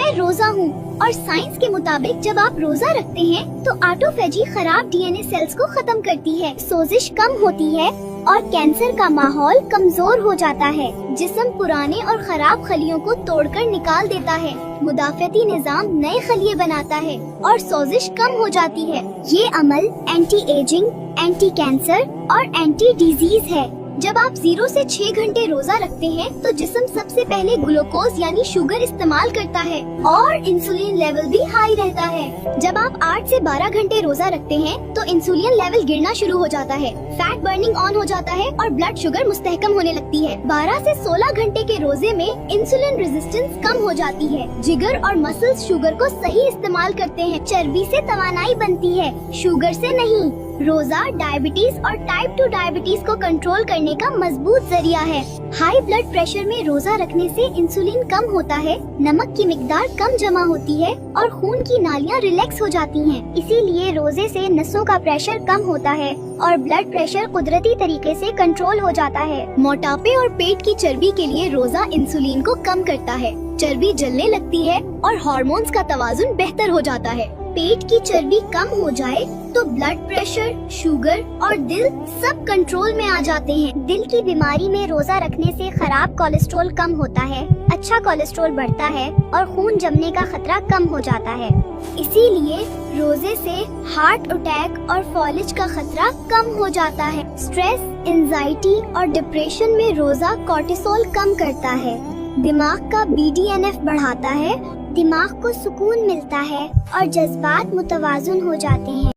मैं रोजा हूँ और साइंस के मुताबिक जब आप रोजा रखते हैं तो ऑटोफेजी खराब डीएनए सेल्स को खत्म करती है, सोजिश कम होती है और कैंसर का माहौल कमजोर हो जाता है। जिस्म पुराने और खराब खलियों को तोड़कर निकाल देता है, मुदाफ़ती निज़ाम नए खलिए बनाता है और सोजिश कम हो जाती है। ये अमल एंटी एजिंग, एंटी कैंसर और एंटी डिजीज है। जब आप 0 से 6 घंटे रोजा रखते हैं तो जिस्म सबसे पहले ग्लूकोज यानी शुगर इस्तेमाल करता है और इंसुलिन लेवल भी हाई रहता है। जब आप 8 से 12 घंटे रोजा रखते हैं तो इंसुलिन लेवल गिरना शुरू हो जाता है, फैट बर्निंग ऑन हो जाता है और ब्लड शुगर मुस्तहकम होने लगती है। 12 से 16 घंटे के रोजे में इंसुलिन रेजिस्टेंस कम हो जाती है, जिगर और मसल्स शुगर को सही इस्तेमाल करते हैं, चर्बी से तवानाई बनती है, शुगर से नहीं। रोजा डायबिटीज और टाइप 2 डायबिटीज को कंट्रोल करने का मजबूत जरिया है। हाई ब्लड प्रेशर में रोजा रखने से इंसुलिन कम होता है, नमक की मिकदार कम जमा होती है और खून की नालियां रिलैक्स हो जाती हैं। इसीलिए रोजे से नसों का प्रेशर कम होता है और ब्लड प्रेशर कुदरती तरीके से कंट्रोल हो जाता है। मोटापे और पेट की चर्बी के लिए रोजा इंसुलिन को कम करता है, चर्बी जलने लगती है और हार्मोन्स का तवाजुन बेहतर हो जाता है। पेट की चर्बी कम हो जाए तो ब्लड प्रेशर, शुगर और दिल सब कंट्रोल में आ जाते हैं। दिल की बीमारी में रोजा रखने से खराब कोलेस्ट्रॉल कम होता है, अच्छा कोलेस्ट्रॉल बढ़ता है और खून जमने का खतरा कम हो जाता है। इसीलिए रोजे से हार्ट अटैक और फॉलिज का खतरा कम हो जाता है। स्ट्रेस, एंजाइटी और डिप्रेशन में रोजा कोर्टिसोल कम करता है, दिमाग का BDNF बढ़ाता है, दिमाग को सुकून मिलता है और जज्बात मुतवाजुन हो जाते हैं।